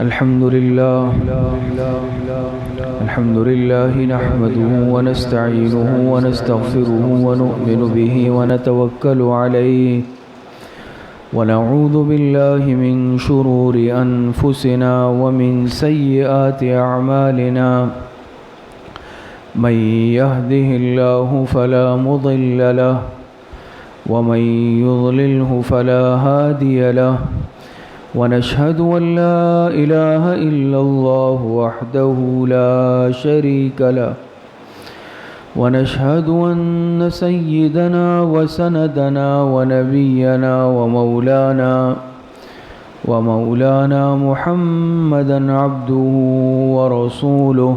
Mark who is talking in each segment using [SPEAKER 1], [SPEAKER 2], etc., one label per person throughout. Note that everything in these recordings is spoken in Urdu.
[SPEAKER 1] الحمد لله نحمده ونستعينه ونستغفره ونؤمن به ونتوكل عليه ونعوذ بالله من شرور أنفسنا ومن سيئات أعمالنا من يهده الله فلا مضل له ومن يضلله فلا هادي له ونشهد أن لا إله إلا الله وحده لا شريك له ونشهد أن سيدنا وسندنا ونبينا ومولانا محمدا عبده ورسوله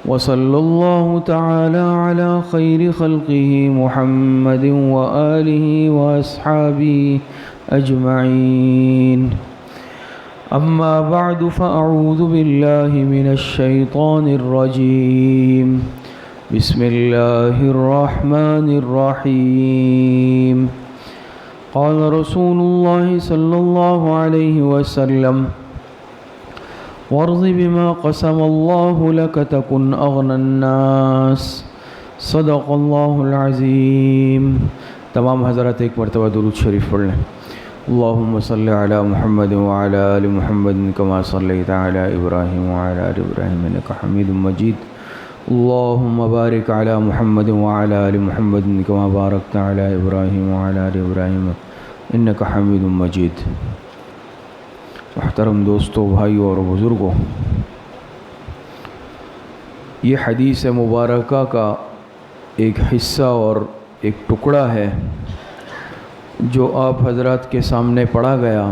[SPEAKER 1] وصلى الله تعالى على خير خلقه محمد وآله وأصحابه أجمعين أما بعد فأعوذ بالله من الشيطان الرجيم بسم الله الرحمن الرحيم قال رسول الله صلى الله عليه وسلم وارض بما قسم الله لك تكن أغنى الناس صدق الله العظيم. تمام حضرات ایک مرتبہ درود شریف پڑھ لیں. اللهم صل على محمد وعلى آل محمد كما صليت على إبراهيم وعلى آل إبراهيم إنك حميد مجيد. اللهم بارك على محمد وعلى آل محمد كما باركت على إبراهيم وعلى آل إبراهيم إنك حميد مجيد. محترم دوستو، بھائیو اور بزرگوں، یہ حدیث مبارکہ کا ایک حصہ اور ایک ٹکڑا ہے جو آپ حضرات کے سامنے پڑھا گیا.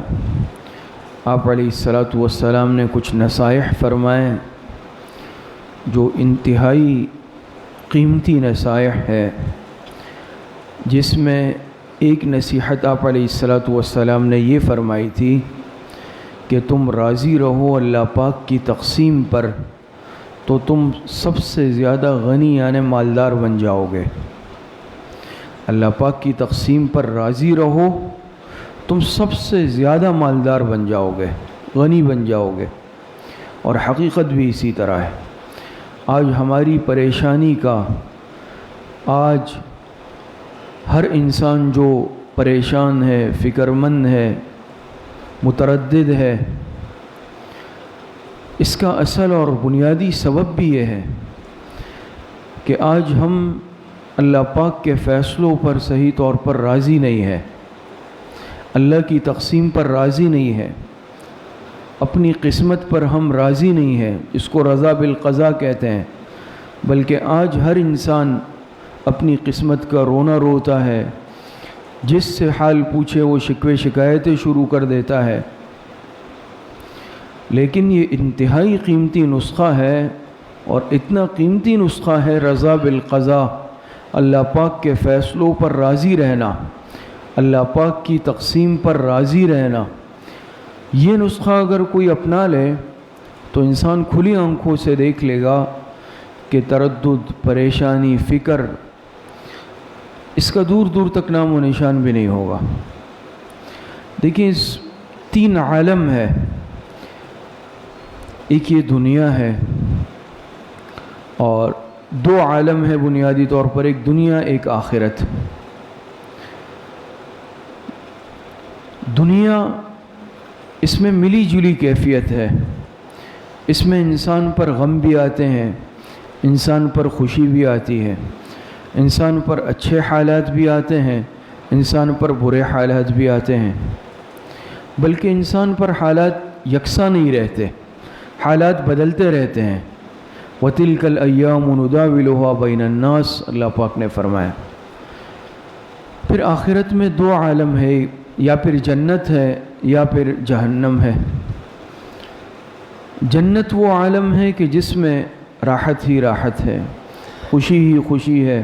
[SPEAKER 1] آپ علیہ الصلاۃ والسلام نے کچھ نصائح فرمائے جو انتہائی قیمتی نصائح ہے، جس میں ایک نصیحت آپ علیہ الصلاۃ والسلام نے یہ فرمائی تھی کہ تم راضی رہو اللہ پاک کی تقسیم پر تو تم سب سے زیادہ غنی یعنی مالدار بن جاؤ گے. اللہ پاک کی تقسیم پر راضی رہو، تم سب سے زیادہ مالدار بن جاؤ گے، غنی بن جاؤ گے. اور حقیقت بھی اسی طرح ہے. آج ہماری پریشانی کا، آج ہر انسان جو پریشان ہے، فکر مند ہے، متردد ہے، اس کا اصل اور بنیادی سبب بھی یہ ہے کہ آج ہم اللہ پاک کے فیصلوں پر صحیح طور پر راضی نہیں ہے، اللہ کی تقسیم پر راضی نہیں ہے، اپنی قسمت پر ہم راضی نہیں ہیں، اس کو رضا بالقضاء کہتے ہیں. بلکہ آج ہر انسان اپنی قسمت کا رونا روتا ہے، جس سے حال پوچھے وہ شکوے شکایتیں شروع کر دیتا ہے. لیکن یہ انتہائی قیمتی نسخہ ہے، اور اتنا قیمتی نسخہ ہے رضا بالقضاء، اللہ پاک کے فیصلوں پر راضی رہنا، اللہ پاک کی تقسیم پر راضی رہنا. یہ نسخہ اگر کوئی اپنا لے تو انسان کھلی آنکھوں سے دیکھ لے گا کہ تردد، پریشانی، فکر، اس کا دور دور تک نام و نشان بھی نہیں ہوگا. دیکھیں، اس تین عالم ہے. ایک یہ دنیا ہے، اور دو عالم ہے بنیادی طور پر، ایک دنیا ایک آخرت. دنیا، اس میں ملی جلی کیفیت ہے. اس میں انسان پر غم بھی آتے ہیں، انسان پر خوشی بھی آتی ہے، انسان پر اچھے حالات بھی آتے ہیں، انسان پر برے حالات بھی آتے ہیں. بلکہ انسان پر حالات یکساں نہیں رہتے، حالات بدلتے رہتے ہیں. وَتِلْكَ الْأَيَّامُ نُدَاوِلُهَا بَيْنَ النَّاسِ، اللہ پاک نے فرمایا. پھر آخرت میں دو عالم ہے، یا پھر جنت ہے یا پھر جہنم ہے. جنت وہ عالم ہے کہ جس میں راحت ہی راحت ہے، خوشی ہی خوشی ہے،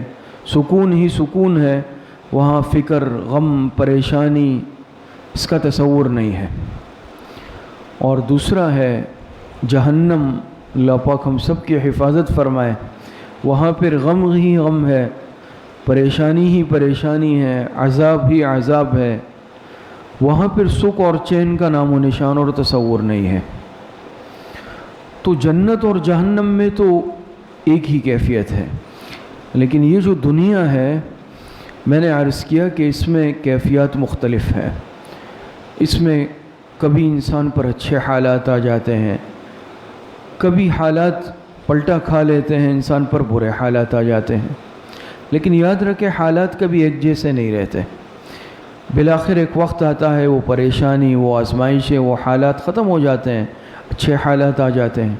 [SPEAKER 1] سکون ہی سکون ہے. وہاں فکر، غم، پریشانی، اس کا تصور نہیں ہے. اور دوسرا ہے جہنم، اللہ پاک ہم سب کی حفاظت فرمائے. وہاں پھر غم ہی غم ہے، پریشانی ہی پریشانی ہے، عذاب ہی عذاب ہے. وہاں پھر سکھ اور چین کا نام و نشان اور تصور نہیں ہے. تو جنت اور جہنم میں تو ایک ہی کیفیت ہے، لیکن یہ جو دنیا ہے میں نے عرض کیا کہ اس میں کیفیات مختلف ہیں۔ اس میں کبھی انسان پر اچھے حالات آ جاتے ہیں، کبھی حالات پلٹا کھا لیتے ہیں، انسان پر برے حالات آ جاتے ہیں، لیکن یاد رکھیں حالات کبھی ایک جیسے نہیں رہتے۔ بالآخر ایک وقت آتا ہے وہ پریشانی، وہ آزمائشیں، وہ حالات ختم ہو جاتے ہیں، اچھے حالات آ جاتے ہیں۔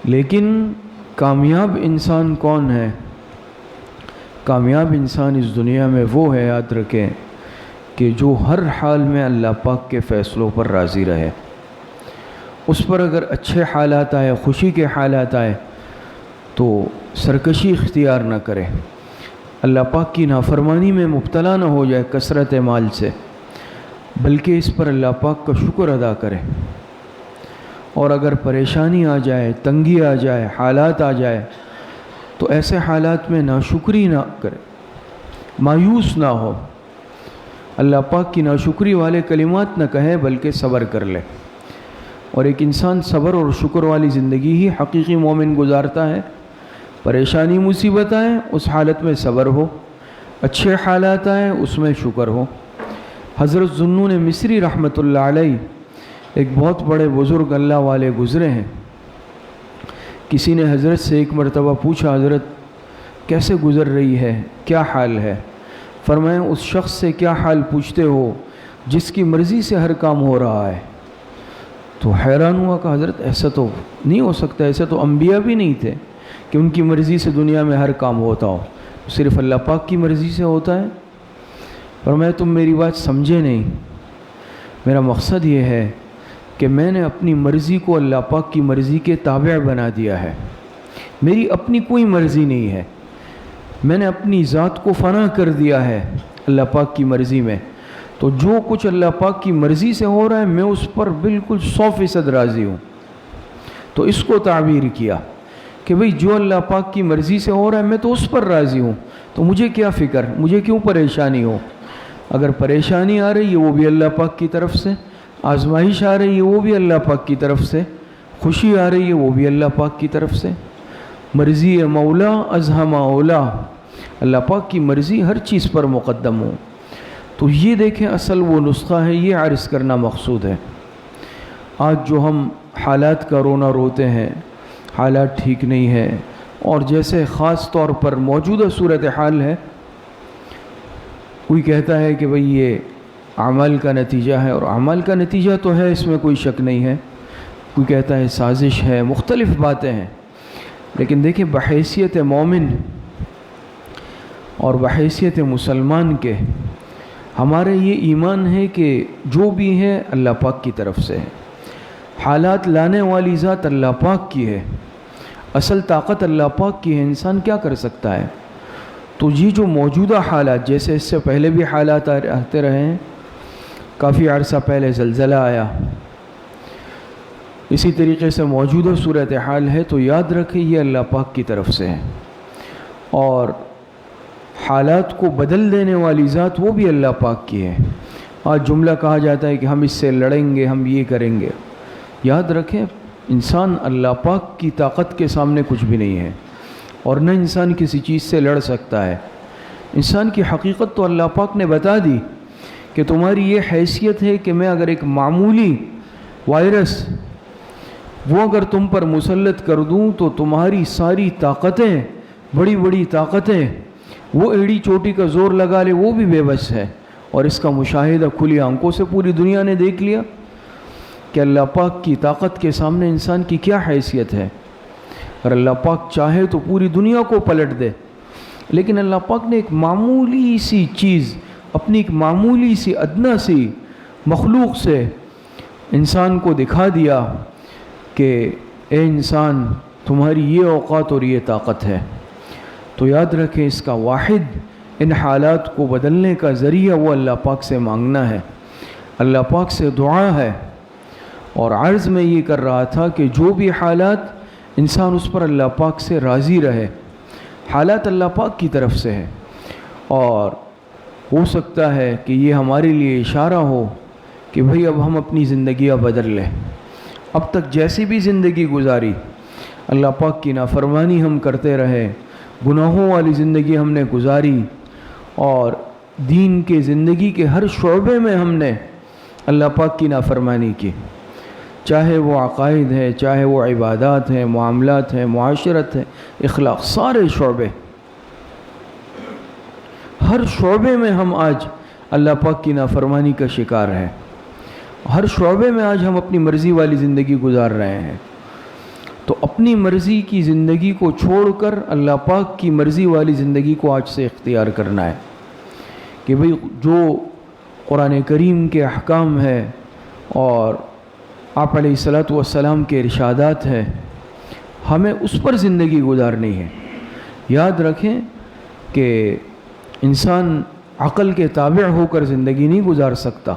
[SPEAKER 1] لیکن کامیاب انسان کون ہے؟ کامیاب انسان اس دنیا میں وہ ہے، یاد رکھیں، کہ جو ہر حال میں اللہ پاک کے فیصلوں پر راضی رہے۔ اس پر اگر اچھے حالات آئے، خوشی کے حالات آئے تو سرکشی اختیار نہ کرے، اللہ پاک کی نافرمانی میں مبتلا نہ ہو جائے کثرت مال سے، بلکہ اس پر اللہ پاک کا شکر ادا کرے۔ اور اگر پریشانی آ جائے، تنگی آ جائے، حالات آ جائے تو ایسے حالات میں ناشکری نہ کرے، مایوس نہ ہو، اللہ پاک کی ناشکری والے کلمات نہ کہے بلکہ صبر کر لے۔ اور ایک انسان صبر اور شکر والی زندگی ہی حقیقی مومن گزارتا ہے۔ پریشانی مصیبت آئے اس حالت میں صبر ہو، اچھے حالات آئیں اس میں شکر ہو۔ حضرت ذوالنون مصری رحمۃ اللہ علیہ ایک بہت بڑے بزرگ اللہ والے گزرے ہیں۔ کسی نے حضرت سے ایک مرتبہ پوچھا، حضرت کیسے گزر رہی ہے، کیا حال ہے؟ فرمایا اس شخص سے کیا حال پوچھتے ہو جس کی مرضی سے ہر کام ہو رہا ہے؟ تو حیران ہوا کہ حضرت ایسا تو نہیں ہو سکتا، ایسا تو انبیاء بھی نہیں تھے کہ ان کی مرضی سے دنیا میں ہر کام ہوتا ہو، صرف اللہ پاک کی مرضی سے ہوتا ہے۔ فرمایا تم میری بات سمجھے نہیں، میرا مقصد یہ ہے کہ میں نے اپنی مرضی کو اللہ پاک کی مرضی کے تابع بنا دیا ہے، میری اپنی کوئی مرضی نہیں ہے، میں نے اپنی ذات کو فنا کر دیا ہے اللہ پاک کی مرضی میں، تو جو کچھ اللہ پاک کی مرضی سے ہو رہا ہے میں اس پر بالکل 100% راضی ہوں۔ تو اس کو تعبیر کیا کہ بھئی جو اللہ پاک کی مرضی سے ہو رہا ہے میں تو اس پر راضی ہوں، تو مجھے کیا فکر، مجھے کیوں پریشانی ہو؟ اگر پریشانی آ رہی ہے وہ بھی اللہ پاک کی طرف سے، آزمائش آ رہی ہے وہ بھی اللہ پاک کی طرف سے، خوشی آ رہی ہے وہ بھی اللہ پاک کی طرف سے۔ مرضی مولا ازہم اولا، اللہ پاک کی مرضی ہر چیز پر مقدم ہو۔ تو یہ دیکھیں اصل وہ نسخہ ہے، یہ عرض کرنا مقصود ہے۔ آج جو ہم حالات کا رونا روتے ہیں، حالات ٹھیک نہیں ہے، اور جیسے خاص طور پر موجودہ صورتحال ہے، کوئی کہتا ہے کہ بھئی یہ اعمال کا نتیجہ ہے، اور اعمال کا نتیجہ تو ہے، اس میں کوئی شک نہیں ہے، کوئی کہتا ہے سازش ہے، مختلف باتیں ہیں، لیکن دیکھیں بحیثیت مومن اور بحیثیت مسلمان کے ہمارے یہ ایمان ہے کہ جو بھی ہے اللہ پاک کی طرف سے ہے، حالات لانے والی ذات اللہ پاک کی ہے، اصل طاقت اللہ پاک کی ہے، انسان کیا کر سکتا ہے؟ تو یہ جو موجودہ حالات، جیسے اس سے پہلے بھی حالات آتے رہے ہیں، کافی عرصہ پہلے زلزلہ آیا، اسی طریقے سے موجودہ صورتحال ہے، تو یاد رکھیں یہ اللہ پاک کی طرف سے ہے، اور حالات کو بدل دینے والی ذات وہ بھی اللہ پاک کی ہے۔ آج جملہ کہا جاتا ہے کہ ہم اس سے لڑیں گے، ہم یہ کریں گے، یاد رکھیں انسان اللہ پاک کی طاقت کے سامنے کچھ بھی نہیں ہے، اور نہ انسان کسی چیز سے لڑ سکتا ہے۔ انسان کی حقیقت تو اللہ پاک نے بتا دی کہ تمہاری یہ حیثیت ہے کہ میں اگر ایک معمولی وائرس وہ اگر تم پر مسلط کر دوں تو تمہاری ساری طاقتیں، بڑی بڑی طاقتیں، وہ ایڑی چوٹی کا زور لگا لے وہ بھی بے بس ہے، اور اس کا مشاہدہ کھلی آنکھوں سے پوری دنیا نے دیکھ لیا کہ اللہ پاک کی طاقت کے سامنے انسان کی کیا حیثیت ہے۔ اگر اللہ پاک چاہے تو پوری دنیا کو پلٹ دے، لیکن اللہ پاک نے ایک معمولی سی چیز، اپنی ایک معمولی سی ادنا سی مخلوق سے انسان کو دکھا دیا کہ اے انسان تمہاری یہ اوقات اور یہ طاقت ہے۔ تو یاد رکھیں اس کا واحد ان حالات کو بدلنے کا ذریعہ وہ اللہ پاک سے مانگنا ہے، اللہ پاک سے دعا ہے۔ اور عرض میں یہ کر رہا تھا کہ جو بھی حالات انسان اس پر اللہ پاک سے راضی رہے، حالات اللہ پاک کی طرف سے ہے، اور ہو سکتا ہے کہ یہ ہمارے لیے اشارہ ہو کہ بھئی اب ہم اپنی زندگیاں بدل لیں، اب تک جیسی بھی زندگی گزاری، اللہ پاک کی نافرمانی ہم کرتے رہے، گناہوں والی زندگی ہم نے گزاری، اور دین کے زندگی کے ہر شعبے میں ہم نے اللہ پاک کی نافرمانی کی، چاہے وہ عقائد ہے، چاہے وہ عبادات ہیں، معاملات ہیں، معاشرت ہے، اخلاق، سارے شعبے، ہر شعبے میں ہم آج اللہ پاک کی نافرمانی کا شکار ہیں، ہر شعبے میں آج ہم اپنی مرضی والی زندگی گزار رہے ہیں۔ تو اپنی مرضی کی زندگی کو چھوڑ کر اللہ پاک کی مرضی والی زندگی کو آج سے اختیار کرنا ہے کہ بھئی جو قرآن کریم کے احکام ہے اور آپ علیہ الصلاۃ والسلام کے ارشادات ہے، ہمیں اس پر زندگی گزارنی ہے۔ یاد رکھیں کہ انسان عقل کے تابع ہو کر زندگی نہیں گزار سکتا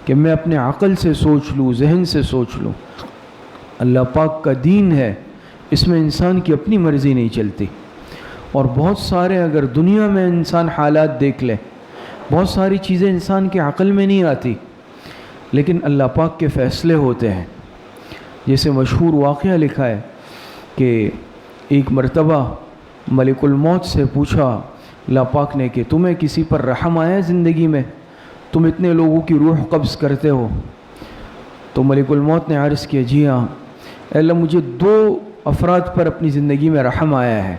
[SPEAKER 1] کہ میں اپنے عقل سے سوچ لوں، ذہن سے سوچ لوں۔ اللہ پاک کا دین ہے، اس میں انسان کی اپنی مرضی نہیں چلتی۔ اور بہت سارے اگر دنیا میں انسان حالات دیکھ لے، بہت ساری چیزیں انسان کے عقل میں نہیں آتی، لیکن اللہ پاک کے فیصلے ہوتے ہیں۔ جیسے مشہور واقعہ لکھا ہے کہ ایک مرتبہ ملک الموت سے پوچھا اللہ پاک نے کہ تمہیں کسی پر رحم آیا زندگی میں؟ تم اتنے لوگوں کی روح قبض کرتے ہو۔ تو ملک الموت نے عرض کیا جی ہاں اے اللہ، مجھے 2 افراد پر اپنی زندگی میں رحم آیا ہے۔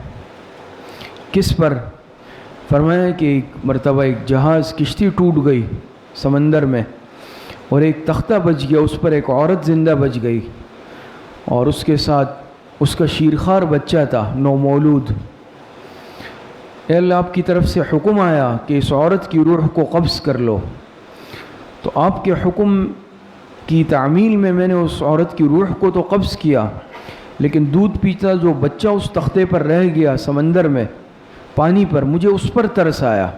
[SPEAKER 1] کس پر؟ فرمایا کہ ایک مرتبہ ایک جہاز کشتی ٹوٹ گئی سمندر میں، اور ایک تختہ بچ گیا، اس پر ایک عورت زندہ بچ گئی، اور اس کے ساتھ اس کا شیرخوار بچہ تھا، نومولود۔ اے اللہ، آپ کی طرف سے حکم آیا کہ اس عورت کی روح کو قبض کر لو۔ تو آپ کے حکم کی تعمیل میں نے اس عورت کی روح کو تو قبض کیا، لیکن دودھ پیتا جو بچہ اس تختے پر رہ گیا سمندر میں پانی پر، مجھے اس پر ترس آیا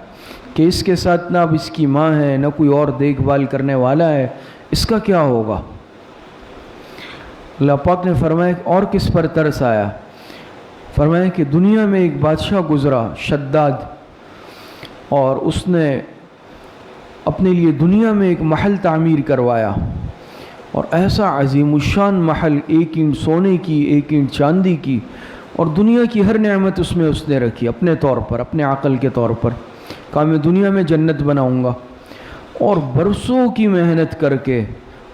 [SPEAKER 1] کہ اس کے ساتھ نہ اب اس کی ماں ہے، نہ کوئی اور دیکھ بھال کرنے والا ہے، اس کا کیا ہوگا؟ اللہ پاک نے فرمایا کہ اور کس پر ترس آیا؟ فرمایا کہ دنیا میں ایک بادشاہ گزرا شداد، اور اس نے اپنے لیے دنیا میں ایک محل تعمیر کروایا، اور ایسا عظیم الشان محل، 1 اینٹ سونے کی، 1 اینٹ چاندی کی، اور دنیا کی ہر نعمت اس میں اس نے رکھی اپنے طور پر، اپنے عقل کے طور پر۔ کہا میں دنیا میں جنت بناؤں گا، اور برسوں کی محنت کر کے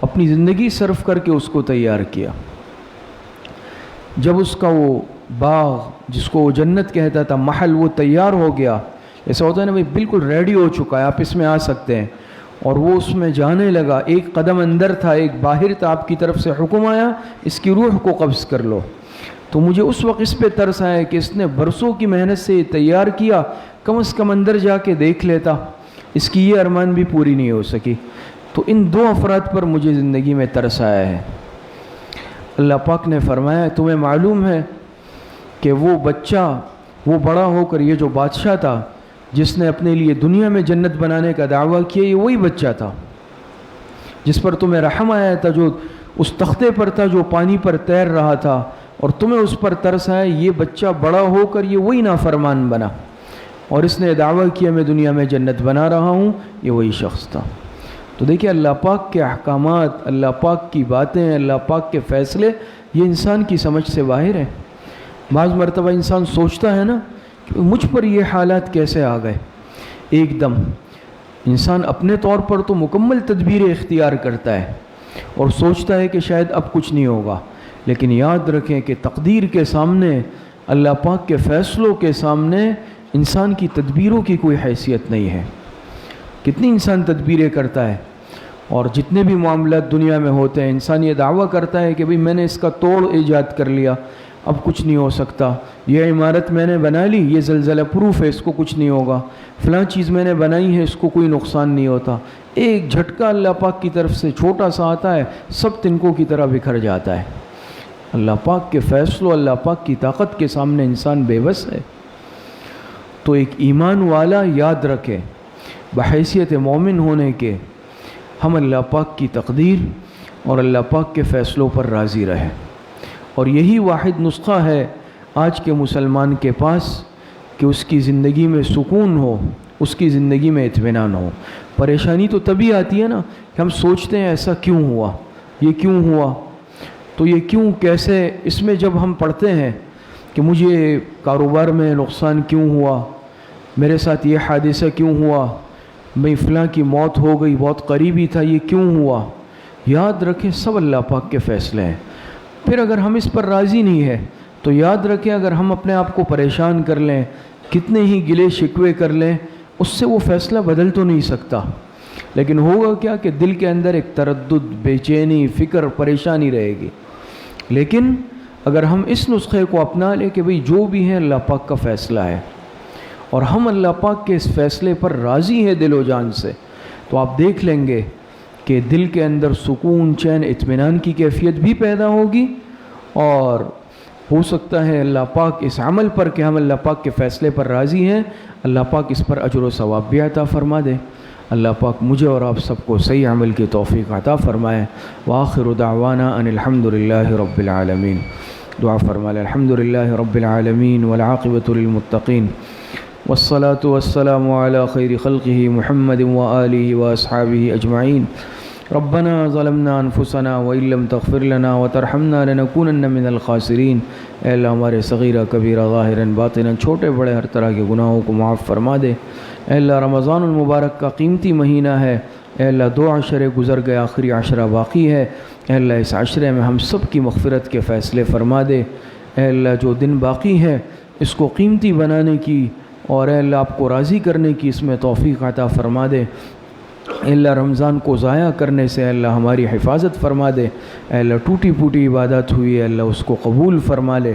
[SPEAKER 1] اپنی زندگی صرف کر کے اس کو تیار کیا۔ جب اس کا وہ باغ جس کو وہ جنت کہتا تھا، محل، وہ تیار ہو گیا، ایسا ہوتا ہے نا بھائی بالکل ریڈی ہو چکا ہے، آپ اس میں آ سکتے ہیں، اور وہ اس میں جانے لگا، 1 قدم اندر تھا 1 باہر تھا، آپ کی طرف سے حکم آیا اس کی روح کو قبض کر لو۔ تو مجھے اس وقت اس پہ ترس آیا کہ اس نے برسوں کی محنت سے یہ تیار کیا، کم از کم اندر جا کے دیکھ لیتا، اس کی یہ ارمان بھی پوری نہیں ہو سکی۔ تو ان 2 افراد پر مجھے زندگی میں ترس آیا ہے۔ اللہ پاک نے فرمایا تمہیں معلوم ہے کہ وہ بچہ، وہ بڑا ہو کر یہ جو بادشاہ تھا جس نے اپنے لیے دنیا میں جنت بنانے کا دعویٰ کیا، یہ وہی بچہ تھا جس پر تمہیں رحم آیا تھا، جو اس تختے پر تھا جو پانی پر تیر رہا تھا، اور تمہیں اس پر ترس آیا۔ یہ بچہ بڑا ہو کر یہ وہی نافرمان بنا، اور اس نے دعویٰ کیا میں دنیا میں جنت بنا رہا ہوں، یہ وہی شخص تھا۔ تو دیکھیں اللہ پاک کے احکامات، اللہ پاک کی باتیں، اللہ پاک کے فیصلے، یہ انسان کی سمجھ سے باہر ہیں۔ بعض مرتبہ انسان سوچتا ہے نا کہ مجھ پر یہ حالات کیسے آ گئے، ایک دم انسان اپنے طور پر تو مکمل تدبیریں اختیار کرتا ہے اور سوچتا ہے کہ شاید اب کچھ نہیں ہوگا، لیکن یاد رکھیں کہ تقدیر کے سامنے، اللہ پاک کے فیصلوں کے سامنے انسان کی تدبیروں کی کوئی حیثیت نہیں ہے۔ کتنی انسان تدبیریں کرتا ہے، اور جتنے بھی معاملات دنیا میں ہوتے ہیں انسان یہ دعویٰ کرتا ہے کہ بھئی میں نے اس کا توڑ ایجاد کر لیا، اب کچھ نہیں ہو سکتا، یہ عمارت میں نے بنا لی، یہ زلزلہ پروف ہے، اس کو کچھ نہیں ہوگا، فلاں چیز میں نے بنائی ہے، اس کو کوئی نقصان نہیں ہوتا۔ ایک جھٹکا اللہ پاک کی طرف سے چھوٹا سا آتا ہے، سب تنکوں کی طرح بکھر جاتا ہے۔ اللہ پاک کے فیصلوں، اللہ پاک کی طاقت کے سامنے انسان بے بس ہے۔ تو ایک ایمان والا یاد رکھے بحیثیت مومن ہونے کے، ہم اللہ پاک کی تقدیر اور اللہ پاک کے فیصلوں پر راضی رہے، اور یہی واحد نسخہ ہے آج کے مسلمان کے پاس کہ اس کی زندگی میں سکون ہو، اس کی زندگی میں اطمینان ہو۔ پریشانی تو تبھی آتی ہے نا کہ ہم سوچتے ہیں ایسا کیوں ہوا، یہ کیوں ہوا، تو یہ کیوں کیسے، اس میں جب ہم پڑھتے ہیں کہ مجھے کاروبار میں نقصان کیوں ہوا، میرے ساتھ یہ حادثہ کیوں ہوا، میں فلاں کی موت ہو گئی، بہت قریبی تھا، یہ کیوں ہوا، یاد رکھیں سب اللہ پاک کے فیصلے ہیں۔ پھر اگر ہم اس پر راضی نہیں ہے تو یاد رکھیں اگر ہم اپنے آپ کو پریشان کر لیں، کتنے ہی گلے شکوے کر لیں، اس سے وہ فیصلہ بدل تو نہیں سکتا، لیکن ہوگا کیا کہ دل کے اندر ایک تردد، بے چینی، فکر، پریشانی رہے گی۔ لیکن اگر ہم اس نسخے کو اپنا لیں کہ بھئی جو بھی ہے اللہ پاک کا فیصلہ ہے، اور ہم اللہ پاک کے اس فیصلے پر راضی ہیں دل و جان سے، تو آپ دیکھ لیں گے کہ دل کے اندر سکون، چین، اطمینان کی کیفیت بھی پیدا ہوگی، اور ہو سکتا ہے اللہ پاک اس عمل پر کہ ہم اللہ پاک کے فیصلے پر راضی ہیں، اللہ پاک اس پر اجر و ثواب بھی عطا فرما دے۔ اللہ پاک مجھے اور آپ سب کو صحیح عمل کی توفیق عطا فرمائے۔ وآخر دعوانا ان الحمدللہ رب العالمین۔ دعا فرمائے الحمدللہ رب العالمین والعاقبۃ للمتقین والصلاة والسلام على خیر خلقہ محمد وآلہ واصحابہ اجمعین۔ ربنا ظلمنا انفسنا وإن لم تغفر لنا وترحمنا لنكونن من الخاسرین۔ اے اللہ ہمارے صغیرہ کبیرہ ظاہراً باطناً چھوٹے بڑے ہر طرح کے گناہوں کو معاف فرما دے۔ اے اللہ رمضان المبارک کا قیمتی مہینہ ہے، اے اللہ 2 عشرے گزر گئے، آخری عشرہ باقی ہے، اے اللہ اس عشرے میں ہم سب کی مغفرت کے فیصلے فرما دے۔ اے اللہ جو دن باقی ہے اس کو قیمتی بنانے کی اور اے اللہ آپ کو راضی کرنے کی اس میں توفیق عطا فرما دے۔ اے اللہ رمضان کو ضائع کرنے سے اے اللہ ہماری حفاظت فرما دے۔ اے اللہ ٹوٹی پھوٹی عبادت ہوئی ہے، اللہ اس کو قبول فرما لے۔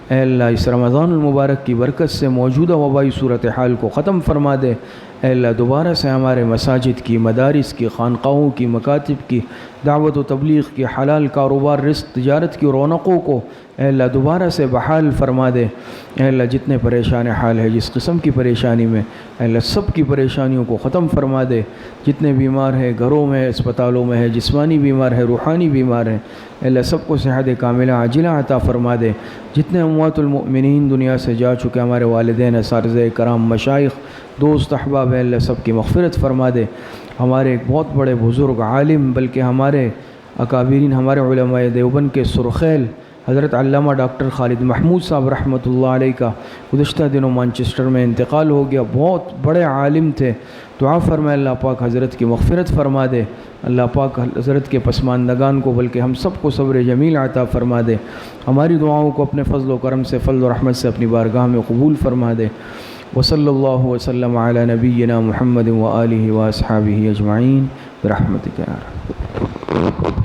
[SPEAKER 1] اے اللہ اس رمضان المبارک کی برکت سے موجودہ وبائی صورتحال کو ختم فرما دے۔ اے اللہ دوبارہ سے ہمارے مساجد کی، مدارس کی، خانقاہوں کی، مکاتب کی، دعوت و تبلیغ کی، حلال کاروبار، رزق، تجارت کی رونقوں کو اے اللہ دوبارہ سے بحال فرما دے۔ اے اللہ جتنے پریشان حال ہے، جس قسم کی پریشانی میں، اے اللہ سب کی پریشانیوں کو ختم فرما دے۔ جتنے بیمار ہیں گھروں میں، اسپتالوں میں ہے، جسمانی بیمار ہے، روحانی بیمار ہیں، اے اللہ سب کو صحت کاملہ عاجلہ عطا فرما دے۔ جتنے اموات المؤمنین دنیا سے جا چکے ہمارے والدین، اساتذہ کرام، مشائخ، دوست، احباب، اے اللہ سب کی مغفرت فرما دے۔ ہمارے ایک بہت بڑے بزرگ عالم، بلکہ ہمارے اکابرین، ہمارے علماء دیوبند کے سرخیل حضرت علامہ ڈاکٹر خالد محمود صاحب رحمۃ اللہ علیہ کا گزشتہ دنوں مانچسٹر میں انتقال ہو گیا۔ بہت بڑے عالم تھے، دعا فرمائے اللہ پاک حضرت کی مغفرت فرما دے۔ اللہ پاک حضرت کے پسماندگان کو بلکہ ہم سب کو صبر جمیل عطا فرما دے۔ ہماری دعاؤں کو اپنے فضل و کرم سے، فضل و رحمت سے اپنی بارگاہ میں قبول فرما دے۔ وصلی اللہ وسلم علی نبینا محمد وآلہ واصحابہ اجمعین برحمتک یا رب۔